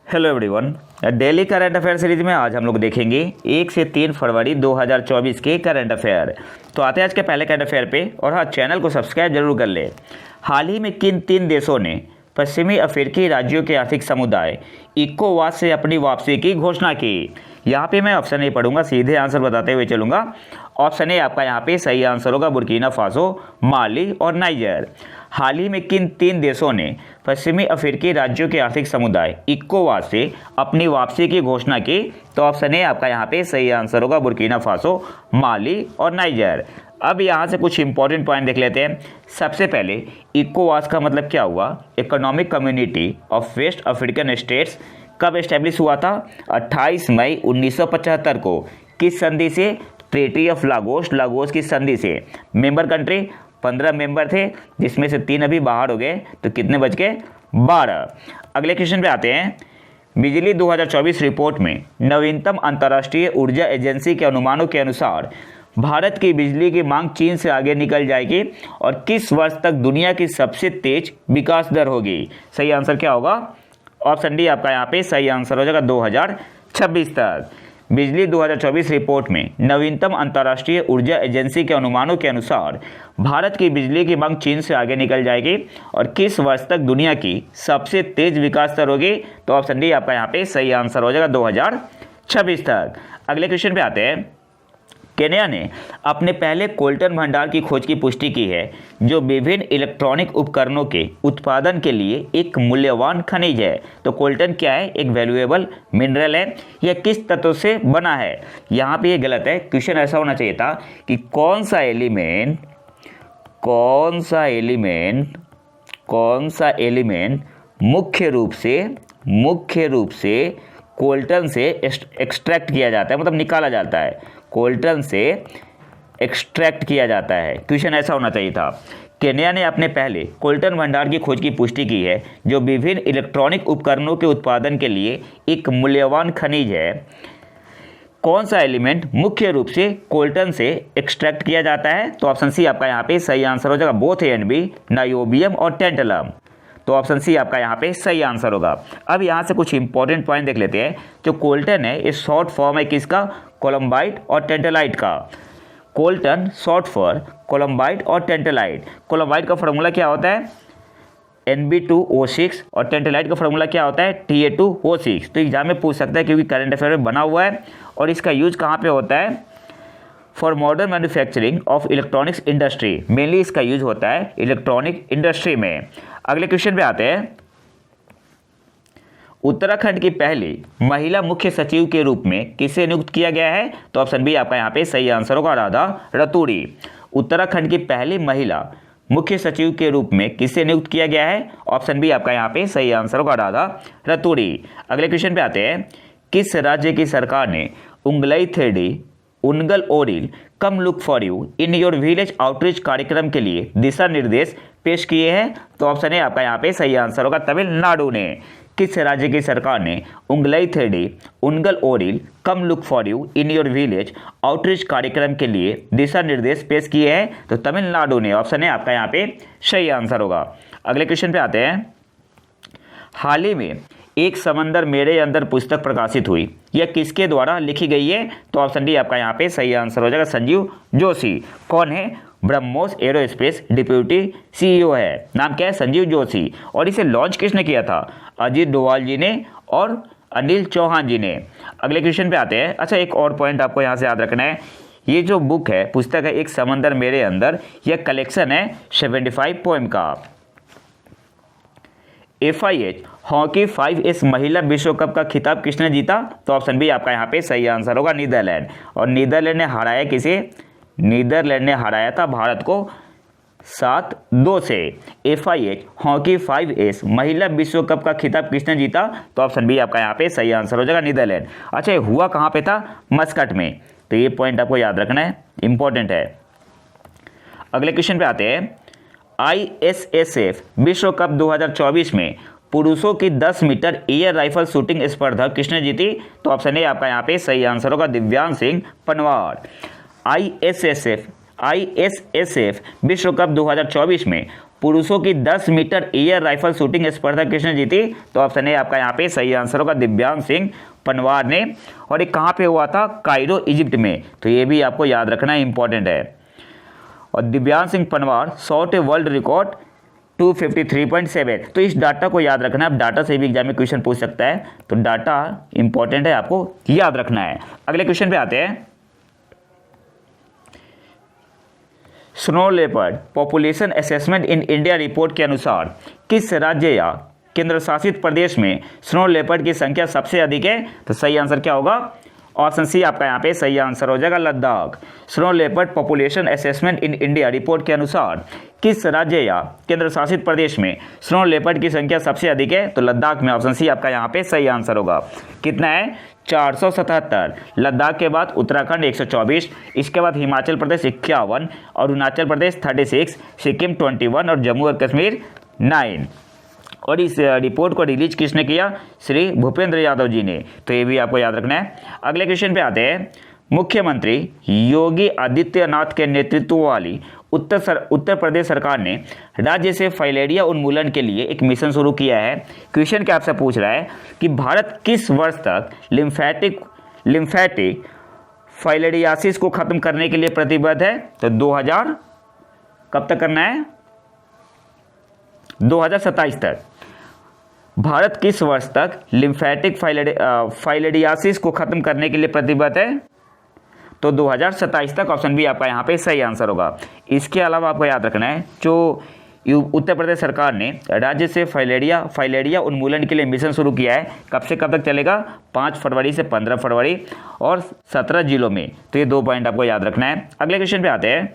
Hello everyone. Daily current affair series में आज हम लोग देखेंगे 1 से 3 फरवरी 2024 के करंट अफेयर। तो आते हैं आज के पहले करंट अफेयर पे। और हाँ, चैनल को सब्सक्राइब जरूर कर ले। हाल ही में किन 3 देशों ने पश्चिमी अफ्रीकी राज्यों के आर्थिक समुदाय इकोवास से अपनी वापसी की घोषणा की? यहाँ पे मैं ऑप्शन नहीं पढ़ूंगा, सीधे आंसर बताते हुए चलूंगा। ऑप्शन ए आपका यहाँ पे सही आंसर होगा, बुर्किना फासो, माली और नाइजर। हाल ही में किन 3 देशों ने पश्चिमी अफ्रीकी राज्यों के आर्थिक समुदाय इकोवास से अपनी वापसी की घोषणा की? तो ऑप्शन ए आपका यहाँ पे सही आंसर होगा, बुर्किना फासो, माली और नाइजर। अब यहाँ से कुछ इंपॉर्टेंट पॉइंट देख लेते हैं। सबसे पहले इकोवास का मतलब क्या हुआ? Economic Community of West African States. कब एस्टेब्लिश हुआ था? 28 मई 1975 को। किस संधि से? ट्रीटी ऑफ लागोस की संधि से। मेंबर कंट्री 15 मेंबर थे, जिसमें से 3 अभी बाहर हो गए, तो कितने बच गए? 12। अगले क्वेश्चन पे आते हैं। बिजली 2024 रिपोर्ट में नवीनतम अंतर्राष्ट्रीय ऊर्जा एजेंसी के अनुमानों के अनुसार भारत की बिजली की मांग चीन से आगे निकल जाएगी और किस वर्ष तक दुनिया की सबसे तेज विकास दर होगी? सही आंसर क्या होगा? ऑप्शन डी आपका यहाँ पे सही आंसर हो जाएगा, 2026 तक। बिजली 2024 रिपोर्ट में नवीनतम अंतर्राष्ट्रीय ऊर्जा एजेंसी के अनुमानों के अनुसार भारत की बिजली की मांग चीन से आगे निकल जाएगी और किस वर्ष तक दुनिया की सबसे तेज विकास दर होगी? तो ऑप्शन डी आपका यहाँ पे सही आंसर हो जाएगा, 2026 तक। अगले क्वेश्चन पे आते हैं। केन्या ने अपने पहले कोल्टन भंडार की खोज की पुष्टि की है, जो विभिन्न इलेक्ट्रॉनिक उपकरणों के उत्पादन के लिए एक मूल्यवान खनिज है। तो कोल्टन क्या है? एक वैल्यूएबल मिनरल है। यह किस तत्व से बना है? यहाँ पे ये गलत है। क्वेश्चन ऐसा होना चाहिए था कि कौन सा एलिमेंट मुख्य रूप से कोल्टन से एक्सट्रैक्ट किया जाता है, मतलब निकाला जाता है। कोल्टन से एक्सट्रैक्ट किया जाता है। क्वेश्चन ऐसा होना चाहिए था। केन्या ने अपने पहले कोल्टन भंडार की खोज की पुष्टि की है, जो विभिन्न इलेक्ट्रॉनिक उपकरणों के उत्पादन के लिए एक मूल्यवान खनिज है। कौन सा एलिमेंट मुख्य रूप से कोल्टन से एक्सट्रैक्ट किया जाता है? तो ऑप्शन सी आपका यहाँ पे सही आंसर हो जाएगा, both A and B, niobium और टेंटलम। तो ऑप्शन सी आपका यहाँ पे सही आंसर होगा। अब यहाँ से कुछ इंपॉर्टेंट पॉइंट देख लेते हैं। जो कोल्टन है, ये शॉर्ट फॉर्म है किसका? कोलम्बाइट और टेंटलाइट का। कोल्टन शॉर्ट फॉर कोलम्बाइट और टेंटलाइट। कोलम्बाइट का फॉर्मूला क्या होता है? Nb2O6 और टेंटलाइट का फॉर्मूला क्या होता है? Ta2O6। तो एग्जाम में पूछ सकता है, क्योंकि करंट अफेयर में बना हुआ है। और इसका यूज कहाँ पे होता है? For modern manufacturing of electronics industry. Mainly इसका यूज होता है इलेक्ट्रॉनिक इंडस्ट्री में। अगले क्वेश्चन पे आते हैं। उत्तराखंड की पहली महिला मुख्य सचिव के रूप में किसे नियुक्त किया गया है? तो ऑप्शन बी आपका यहाँ पे सही आंसर होगा, राधा रतूड़ी। उत्तराखंड की पहली महिला मुख्य सचिव के रूप में किसे नियुक्त किया गया है? ऑप्शन बी आपका यहाँ पे सही आंसर होगा, राधा रतूड़ी। अगले क्वेश्चन पे आते हैं। किस राज्य की सरकार ने Ungalai Thedi Ungal Ooril come look for you in your village outreach कार्यक्रम के लिए दिशा निर्देश पेश किए हैं? तो ऑप्शन ए आपका यहाँ पे सही आंसर होगा, तमिलनाडु ने। किस राज्य की सरकार ने Ungalai Thedi Ungal Ooril come look for you in your village outreach कार्यक्रम के लिए दिशा निर्देश पेश किए हैं? तो तमिलनाडु ने। ऑप्शन ए आपका यहाँ पे सही आंसर होगा। अगले क्वेश्चन पे आते हैं। हाल ही में एक समंदर मेरे अंदर पुस्तक प्रकाशित हुई, यह किसके द्वारा लिखी गई है? तो ऑप्शन डी आपका यहाँ पे सही आंसर हो जाएगा, संजीव जोशी। कौन है? ब्रह्मोस एरोस्पेस डिप्यूटी CEO है। नाम क्या है? संजीव जोशी। और इसे लॉन्च किसने किया था? अजीत डोवाल जी ने और अनिल चौहान जी ने। अगले क्वेश्चन पे आते हैं। अच्छा, एक और पॉइंट आपको यहाँ से याद रखना है। ये जो बुक है, पुस्तक है एक समंदर मेरे अंदर, यह कलेक्शन है 75 पोएम का। FIH हॉकी 5S महिला विश्व कप का खिताब किसने जीता? तो ऑप्शन बी आपका यहाँ पे सही आंसर होगा, नीदरलैंड। और नीदरलैंड ने हराया किसे? नीदरलैंड ने हराया था भारत को 7-2 से। FIH हॉकी 5S महिला विश्व कप का खिताब किसने जीता? तो ऑप्शन बी आपका यहाँ पे सही आंसर हो जाएगा, नीदरलैंड। अच्छा, हुआ कहाँ पे था? मस्कट में। तो ये पॉइंट आपको याद रखना है, इंपॉर्टेंट है। अगले क्वेश्चन पे आते हैं। ISSF विश्व कप 2024 में पुरुषों की 10 मीटर एयर राइफल शूटिंग स्पर्धा किसने जीती? तो ऑप्शन ए आपका यहाँ पे सही आंसर होगा, दिव्यांग सिंह पनवार। ISSF विश्व कप 2024 में पुरुषों की 10 मीटर एयर राइफल शूटिंग स्पर्धा किसने जीती? तो ऑप्शन ए आपका यहाँ पे सही आंसर होगा दिव्यांग सिंह पनवार ने। और ये कहाँ पे हुआ था? कायरो इजिप्ट में। तो ये भी आपको याद रखना इंपॉर्टेंट है। और दिव्यांग Singh Panwar shot a world record 253.7। तो इस डाटा को याद रखना है। अब डाटा से भी एग्जाम में क्वेश्चन पूछ सकता है, तो डाटा इंपॉर्टेंट है, आपको याद रखना है। अगले क्वेश्चन पे आते हैं। Snow leopard population assessment in India report के अनुसार किस राज्य या केंद्र शासित प्रदेश में स्नो लेपर्ड की संख्या सबसे अधिक है? तो सही आंसर क्या होगा? ऑप्शन सी आपका यहाँ पे सही आंसर हो जाएगा, Ladakh. Snow leopard population assessment in India report के अनुसार किस राज्य या केंद्र शासित प्रदेश में स्नो लेपर्ड की संख्या सबसे अधिक है? तो लद्दाख में। ऑप्शन सी आपका यहाँ पे सही आंसर होगा। कितना है? 477। लद्दाख के बाद उत्तराखंड 124, इसके बाद हिमाचल प्रदेश 51, अरुणाचल प्रदेश 36, सिक्किम 21 और जम्मू और कश्मीर 9। और इस रिपोर्ट को रिलीज किसने किया? श्री भूपेंद्र यादव जी ने। तो ये भी आपको याद रखना है। अगले क्वेश्चन पे आते हैं। मुख्यमंत्री योगी आदित्यनाथ के नेतृत्व वाली उत्तर प्रदेश सरकार ने राज्य से फाइलेरिया उन्मूलन के लिए एक मिशन शुरू किया है। क्वेश्चन क्या आपसे पूछ रहा है कि भारत किस वर्ष तक लिम्फेटिक फाइलेरियासिस को खत्म करने के लिए प्रतिबद्ध है? तो 2000 कब तक करना है? 2027 तक। भारत किस वर्ष तक लिम्फेटिक फाइलेरियासिस को खत्म करने के लिए प्रतिबद्ध है? तो 2027 तक। ऑप्शन बी आपका यहाँ पे सही आंसर होगा। इसके अलावा आपको याद रखना है, जो उत्तर प्रदेश सरकार ने राज्य से फाइलेरिया उन्मूलन के लिए मिशन शुरू किया है, कब से कब तक चलेगा? 5 फरवरी से 15 फरवरी और 17 जिलों में। तो ये 2 पॉइंट आपको याद रखना है। अगले क्वेश्चन पे आते हैं।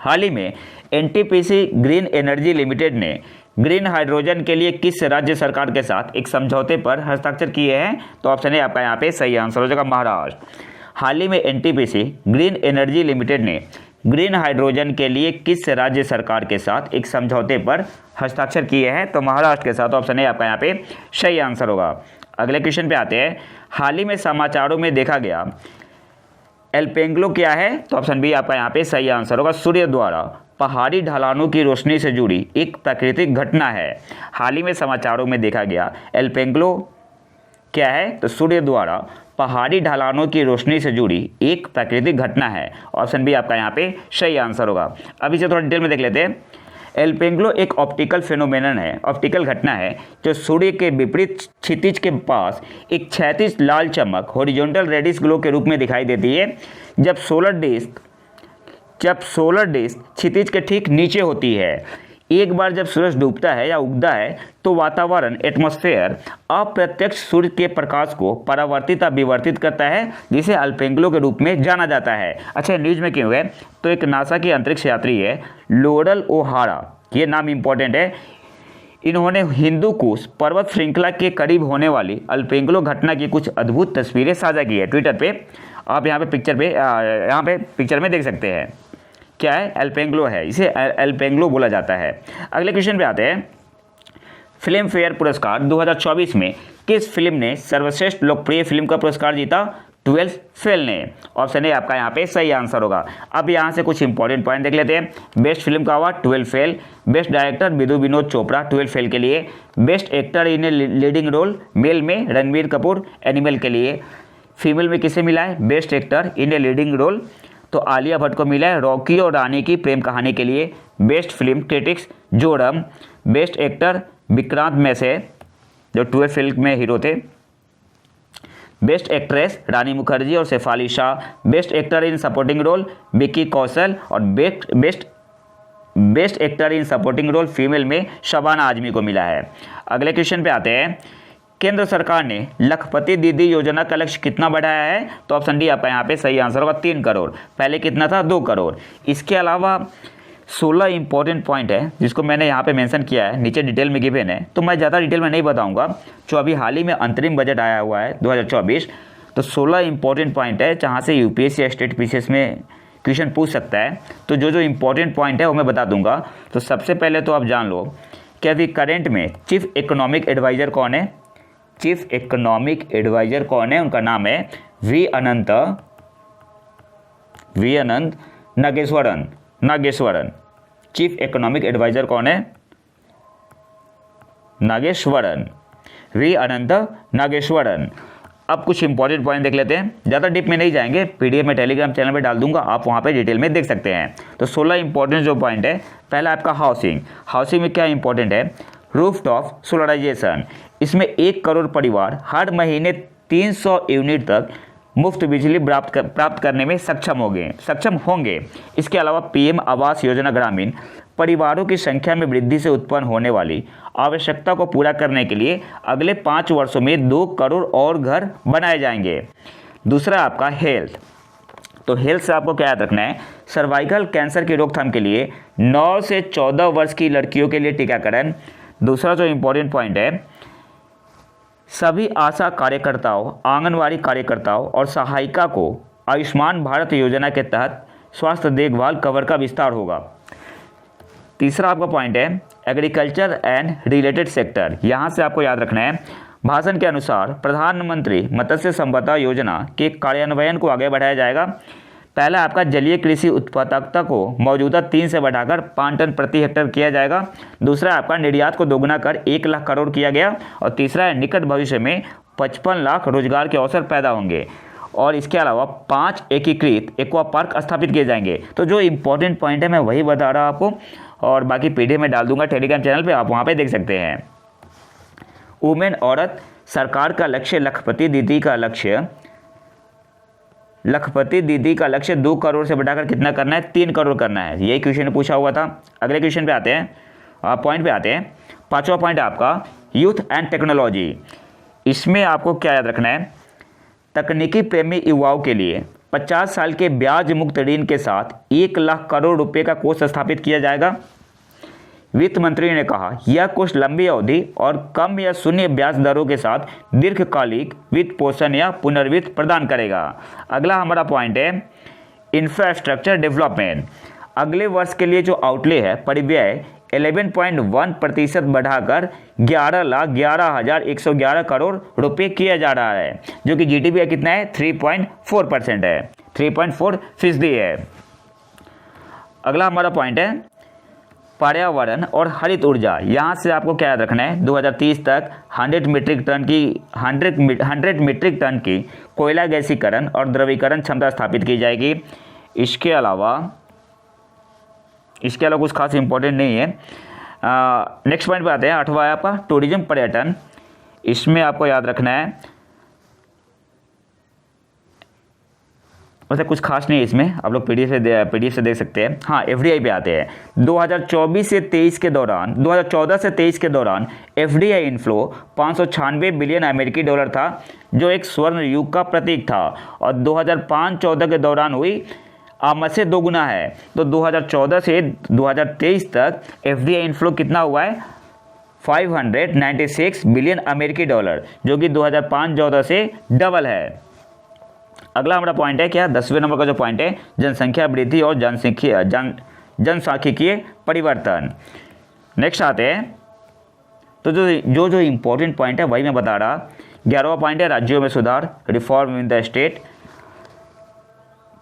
हाल ही में एनटीपीसी ग्रीन एनर्जी लिमिटेड ने ग्रीन हाइड्रोजन के लिए किस राज्य सरकार के साथ एक समझौते पर हस्ताक्षर किए हैं? तो ऑप्शन है आपका यहाँ पे सही आंसर हो जाएगा, महाराष्ट्र। हाल ही में एनटीपीसी ग्रीन एनर्जी लिमिटेड ने ग्रीन हाइड्रोजन के लिए किस राज्य सरकार के साथ एक समझौते पर हस्ताक्षर किए हैं? तो महाराष्ट्र के साथ। ऑप्शन है आपका यहाँ पे सही आंसर होगा। अगले क्वेश्चन पे आते हैं। हाल ही में समाचारों में देखा गया एल्पेंग्लो क्या है? तो ऑप्शन बी आपका यहाँ पे सही आंसर होगा, सूर्य द्वारा पहाड़ी ढलानों की रोशनी से जुड़ी एक प्राकृतिक घटना है। हाल ही में समाचारों में देखा गया एल्पेंग्लो क्या है? तो सूर्य द्वारा पहाड़ी ढलानों की रोशनी से जुड़ी एक प्राकृतिक घटना है। ऑप्शन बी आपका यहाँ पे सही आंसर होगा। अब इसे थोड़ा डिटेल में देख लेते हैं। एल्पेंग्लो एक ऑप्टिकल फेनोमेनन है, ऑप्टिकल घटना है जो सूर्य के विपरीत क्षितिज के पास एक क्षैतिज लाल चमक हॉरिजॉन्टल रेडिस ग्लो के रूप में दिखाई देती है। जब सोलर डिस्क क्षितिज के ठीक नीचे होती है। एक बार जब सूरज डूबता है या उगता है तो वातावरण एटमॉस्फेयर अप्रत्यक्ष सूर्य के प्रकाश को परावर्तित या विवर्तित करता है, जिसे अल्पेंग्लो के रूप में जाना जाता है। अच्छा, न्यूज में क्यों है? तो एक नासा की अंतरिक्ष यात्री है लोरल ओहारा, ये नाम इंपॉर्टेंट है। इन्होंने हिंदू कुश पर्वत श्रृंखला के करीब होने वाली अल्पेंग्लो घटना की कुछ अद्भुत तस्वीरें साझा की है ट्विटर पे। आप यहाँ पे पिक्चर में देख सकते हैं। क्या है? एल्पेंग्लो है, इसे एल्पेंग्लो बोला जाता है। अगले क्वेश्चन पे आते हैं। फिल्म फेयर पुरस्कार 2024 में किस फिल्म ने सर्वश्रेष्ठ लोकप्रिय फिल्म का पुरस्कार जीता? 12 फेल ने। ऑप्शन ए आपका यहाँ पे सही आंसर होगा। अब यहाँ से कुछ इंपॉर्टेंट पॉइंट देख लेते हैं। बेस्ट फिल्म का award 12 fail. Best director Vidhu Vinod Chopra 12 fail के लिए। Best actor in a leading role male में रणबीर कपूर एनिमल के लिए। फीमेल में किसे मिला है best actor in a leading role? तो आलिया भट्ट को मिला है रॉकी और रानी की प्रेम कहानी के लिए। बेस्ट फिल्म क्रिटिक्स जोड़म। बेस्ट एक्टर विक्रांत मैसे जो 12 फिल्म में हीरो थे। बेस्ट एक्ट्रेस रानी मुखर्जी और Shefali Shah. Best actor in supporting role Vicky Kaushal. और best actor in supporting role female में शबाना आजमी को मिला है। अगले क्वेश्चन पे आते हैं। केंद्र सरकार ने लखपति दीदी योजना का लक्ष्य कितना बढ़ाया है? तो ऑप्शन डी आपका यहाँ पे सही आंसर होगा 3 करोड़। पहले कितना था? 2 करोड़। इसके अलावा 16 इंपॉर्टेंट पॉइंट है जिसको मैंने यहाँ पे मेंशन किया है, नीचे डिटेल में गिवन है, तो मैं ज़्यादा डिटेल में नहीं बताऊँगा। जो अभी हाल ही में अंतरिम बजट आया हुआ है 2024, तो 16 इंपॉर्टेंट पॉइंट है जहाँ से यूपीएससी या स्टेट पीसीएस में क्वेश्चन पूछ सकता है। तो जो इंपॉर्टेंट पॉइंट है वो मैं बता दूंगा। तो सबसे पहले तो आप जान लो कि अभी करंट में चीफ इकोनॉमिक एडवाइज़र कौन है? चीफ इकोनॉमिक एडवाइजर कौन है? उनका नाम है V Anantha Nageswaran. Chief economic adviser कौन है? नागेश्वरन, वी अनंत नागेश्वरन। अब कुछ इंपॉर्टेंट पॉइंट देख लेते हैं, ज़्यादा डीप में नहीं जाएंगे, पीडीएफ में टेलीग्राम चैनल पे डाल दूंगा, आप वहाँ पे डिटेल में देख सकते हैं। तो 16 इंपॉर्टेंट जो पॉइंट है, पहला आपका हाउसिंग। हाउसिंग में क्या इंपॉर्टेंट है? Rooftop solarisation. इसमें 1 करोड़ परिवार हर महीने 300 यूनिट तक मुफ्त बिजली प्राप्त करने में सक्षम होंगे। इसके अलावा पीएम आवास योजना ग्रामीण परिवारों की संख्या में वृद्धि से उत्पन्न होने वाली आवश्यकता को पूरा करने के लिए अगले 5 वर्षों में 2 करोड़ और घर बनाए जाएंगे। दूसरा आपका हेल्थ। तो हेल्थ से आपको क्या याद रखना है? सर्वाइकल कैंसर की रोकथाम के लिए 9 से 14 वर्ष की लड़कियों के लिए टीकाकरण। दूसरा जो इम्पोर्टेंट पॉइंट है, सभी आशा कार्यकर्ताओं, आंगनवाड़ी कार्यकर्ताओं और सहायिका को आयुष्मान भारत योजना के तहत स्वास्थ्य देखभाल कवर का विस्तार होगा। तीसरा आपका पॉइंट है एग्रीकल्चर एंड रिलेटेड सेक्टर। यहाँ से आपको याद रखना है, भाषण के अनुसार प्रधानमंत्री मत्स्य संपदा योजना के कार्यान्वयन को आगे बढ़ाया जाएगा। पहला आपका जलीय कृषि उत्पादकता को मौजूदा 3 से बढ़ाकर 5 टन प्रति हेक्टेयर किया जाएगा। दूसरा आपका निर्यात को दोगुना कर 1 लाख करोड़ किया गया। और तीसरा है निकट भविष्य में 55 लाख रोजगार के अवसर पैदा होंगे। और इसके अलावा 5 एकीकृत एक्वा पार्क स्थापित किए जाएंगे। तो जो इंपॉर्टेंट पॉइंट है मैं वही बता रहा आपको, और बाकी पीडीएफ में डाल दूंगा टेलीग्राम चैनल पे, आप वहाँ पे देख सकते हैं। वुमेन औरत, सरकार का लक्ष्य लखपति दीदी का लक्ष्य 2 करोड़ से बढ़ाकर कितना करना है? 3 करोड़ करना है। यही क्वेश्चन पूछा हुआ था। अगले क्वेश्चन पे आते हैं, पॉइंट पे आते हैं। 5वां पॉइंट है आपका यूथ एंड टेक्नोलॉजी। इसमें आपको क्या याद रखना है? तकनीकी प्रेमी युवाओं के लिए 50 साल के ब्याज मुक्त ऋण के साथ 1 लाख करोड़ रुपए का कोष स्थापित किया जाएगा। वित्त मंत्री ने कहा यह कोष लंबी अवधि और कम या शून्य ब्याज दरों के साथ दीर्घकालिक वित्त पोषण या पुनर्वित्त प्रदान करेगा। अगला हमारा पॉइंट है इंफ्रास्ट्रक्चर डेवलपमेंट। अगले वर्ष के लिए जो आउटले है परिव्यय 11.1% बढ़ाकर 11,11,111 करोड़ रुपए किया जा रहा है, जो कि जीडीपी का कितना है? 3.4% है, 3.4% है। अगला हमारा पॉइंट है पर्यावरण और हरित ऊर्जा। यहाँ से आपको क्या याद रखना है? 2030 तक 100 मीट्रिक टन की कोयला गैसीकरण और द्रवीकरण क्षमता स्थापित की जाएगी। इसके अलावा कुछ खास इंपॉर्टेंट नहीं है। नेक्स्ट पॉइंट पे आते हैं, 8वां है आपका टूरिज्म पर्यटन। इसमें आपको याद रखना है, वैसे कुछ खास नहीं है इसमें, आप लोग पीडीएफ से देख सकते हैं। हाँ, एफडीआई पे आते हैं। 2014 से 23 के दौरान एफडीआई इनफ्लो 596 बिलियन अमेरिकी डॉलर था, जो एक स्वर्ण युग का प्रतीक था। और 2005-14 के दौरान हुई आमद से दोगुना है। तो 2014 से 2023 तक एफडीआई इनफ्लो कितना हुआ है? 596 बिलियन अमेरिकी डॉलर, जो कि 2005-14 से डबल है। अगला हमारा पॉइंट है क्या? 10वें नंबर का जो पॉइंट है जनसंख्या वृद्धि और जनसांख्यिकीय परिवर्तन। नेक्स्ट आते हैं, तो जो इंपॉर्टेंट पॉइंट है वही मैं बता रहा। 11वां पॉइंट है राज्यों में सुधार, रिफॉर्म इन द स्टेट।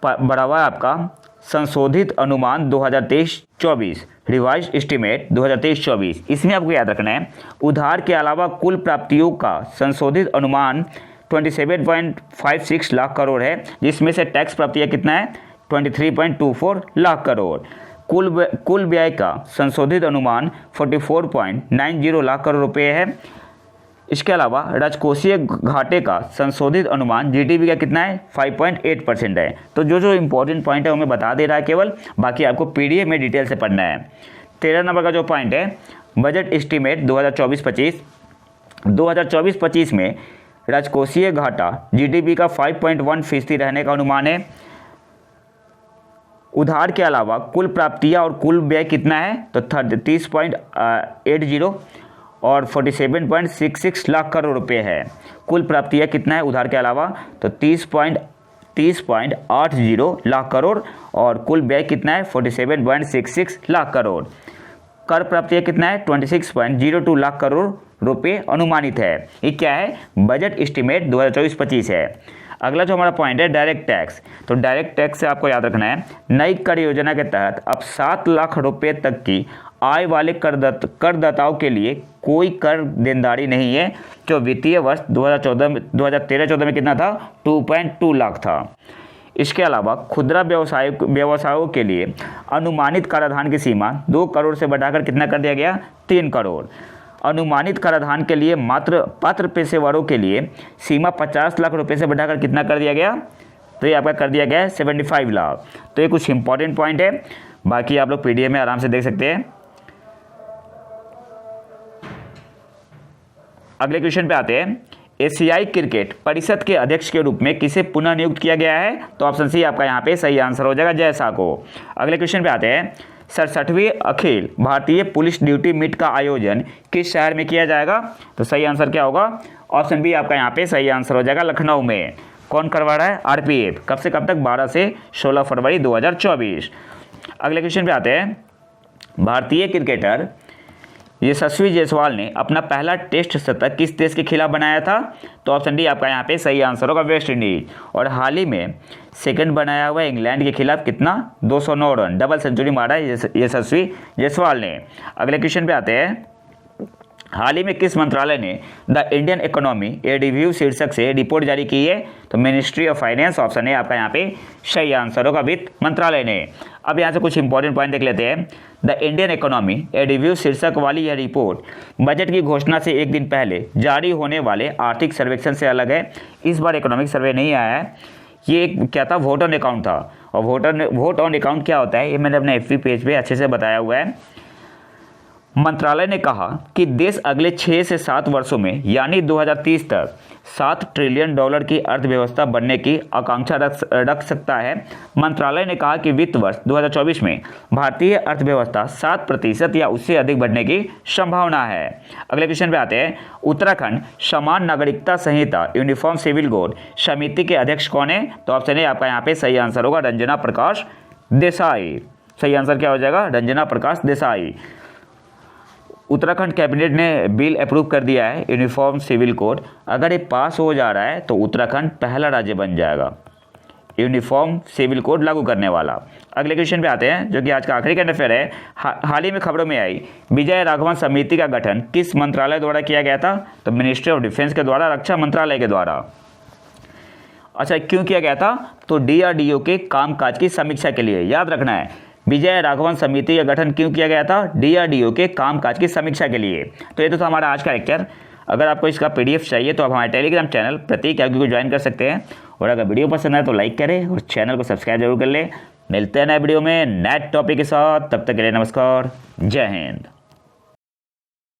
बढ़ावा है आपका संशोधित अनुमान 2023-24, रिवाइज एस्टीमेट 2023-24। इसमें आपको याद रखना है उधार के अलावा कुल प्राप्तियों का संशोधित अनुमान 27.56 लाख करोड़ है, जिसमें से टैक्स प्राप्तियाँ कितना है? 23.24 लाख करोड़। कुल व्यय का संशोधित अनुमान 44.90 लाख करोड़ रुपए है। इसके अलावा राजकोषीय घाटे का संशोधित अनुमान जीडीपी का कितना है? 5.8% है। तो जो इंपॉर्टेंट पॉइंट है वो मैं बता दे रहा है केवल, बाकी आपको पीडीएफ में डिटेल से पढ़ना है। 13 नंबर का जो पॉइंट है बजट एस्टीमेट 2024-25। 2024-25 में राजकोषीय घाटा जीडीपी का 5.1% रहने का अनुमान है। उधार के अलावा कुल प्राप्तियां और कुल व्यय कितना है? तो 30.80 और 47.66 लाख करोड़ रुपए है। कुल प्राप्तियां कितना है उधार के अलावा? तो 30.80 लाख करोड़ और कुल व्यय कितना है? 47.66 लाख करोड़। कर प्राप्तियां कितना है? 26.02 लाख करोड़ रुपए अनुमानित है। ये क्या है? बजट एस्टीमेट 2024-25 है। अगला जो हमारा पॉइंट है डायरेक्ट टैक्स, तो डायरेक्ट टैक्स से आपको याद रखना है नई कर योजना के तहत अब 7 लाख रुपए तक की आय वाले करदाताओं के लिए कोई कर देनदारी नहीं है, जो वित्तीय वर्ष 2013-14 में कितना था 2.2 लाख था। इसके अलावा खुदरा व्यवसायों के लिए अनुमानित कराधान की सीमा 2 करोड़ से बढ़ाकर कितना कर दिया गया 3 करोड़। अनुमानित कराधान के लिए मात्र पात्र पेशेवरों के लिए सीमा 50 लाख रुपए से बढ़ाकर कितना कर दिया गया, तो ये आपका कर दिया गया है 75 लाख। तो ये कुछ इंपॉर्टेंट पॉइंट है, बाकी आप लोग पीडीएफ में आराम से देख सकते हैं। अगले क्वेश्चन पे आते हैं, एशियाई क्रिकेट परिषद के अध्यक्ष के रूप में किसे पुनः नियुक्त किया गया है, तो ऑप्शन सी आपका यहाँ पे सही आंसर हो जाएगा, जय शाह को। अगले क्वेश्चन पे आते हैं, 67वीं Akhil Bharatiya police duty meet का आयोजन किस शहर में किया जाएगा, तो सही आंसर क्या होगा, ऑप्शन बी आपका यहाँ पे सही आंसर हो जाएगा, लखनऊ में। कौन करवा रहा है, आरपीएफ। कब से कब तक, 12 से 16 फरवरी 2024। अगले क्वेश्चन पे आते हैं, भारतीय क्रिकेटर यशस्वी जायसवाल ने अपना पहला टेस्ट शतक किस देश के खिलाफ बनाया था, तो ऑप्शन डी आपका यहाँ पे सही आंसर होगा, वेस्ट इंडीज। और हाल ही में सेकंड बनाया हुआ इंग्लैंड के खिलाफ कितना 209 रन, डबल सेंचुरी मारा है यशस्वी जायसवाल ने। अगले क्वेश्चन पे आते हैं, हाल ही में किस मंत्रालय ने the Indian economy a review शीर्षक से रिपोर्ट जारी की है, तो मिनिस्ट्री ऑफ फाइनेंस। ऑप्शन है आपका यहाँ पे सही आंसर होगा, वित्त मंत्रालय ने। अब यहाँ से कुछ इंपॉर्टेंट पॉइंट देख लेते हैं। The Indian economy a review शीर्षक वाली यह रिपोर्ट बजट की घोषणा से एक दिन पहले जारी होने वाले आर्थिक सर्वेक्षण से अलग है। इस बार इकोनॉमिक सर्वे नहीं आया है, ये क्या था, वोट ऑन अकाउंट था। और वोट ऑन अकाउंट क्या होता है, ये मैंने अपने FB पेज पे अच्छे से बताया हुआ है। मंत्रालय ने कहा कि देश अगले 6 से 7 वर्षों में यानी 2030 तक $7 ट्रिलियन की अर्थव्यवस्था बनने की आकांक्षा रख सकता है। मंत्रालय ने कहा कि वित्त वर्ष 2024 में भारतीय अर्थव्यवस्था 7% या उससे अधिक बढ़ने की संभावना है। अगले क्वेश्चन पे आते हैं, उत्तराखंड समान नागरिकता संहिता यूनिफॉर्म सिविल कोड समिति के अध्यक्ष कौन है, तो ऑप्शन है आपका यहाँ पे सही आंसर होगा, रंजना प्रकाश देसाई। सही आंसर क्या हो जाएगा, रंजना प्रकाश देसाई। उत्तराखंड कैबिनेट ने बिल अप्रूव कर दिया है यूनिफॉर्म सिविल कोड। अगर ये पास हो जा रहा है तो उत्तराखंड पहला राज्य बन जाएगा यूनिफॉर्म सिविल कोड लागू करने वाला। अगले क्वेश्चन पे आते हैं, जो कि आज का आखिरी करंट अफेयर है। हाल ही में खबरों में आई विजय राघवन समिति का गठन किस मंत्रालय द्वारा किया गया था, तो मिनिस्ट्री ऑफ डिफेंस के द्वारा, रक्षा मंत्रालय के द्वारा। अच्छा, क्यों किया गया था, तो DRDO के कामकाज की समीक्षा के लिए। याद रखना है, विजय राघवन समिति का गठन क्यों किया गया था, DRDO के कामकाज की समीक्षा के लिए। तो ये तो था हमारा आज का लेक्चर। अगर आपको इसका PDF चाहिए तो आप हमारे टेलीग्राम चैनल प्रतीक यागी को ज्वाइन कर सकते हैं। और अगर वीडियो पसंद आए तो लाइक करें और चैनल को सब्सक्राइब जरूर कर लें। मिलते हैं नए वीडियो में नए टॉपिक के साथ, तब तक के लिए नमस्कार, जय हिंद।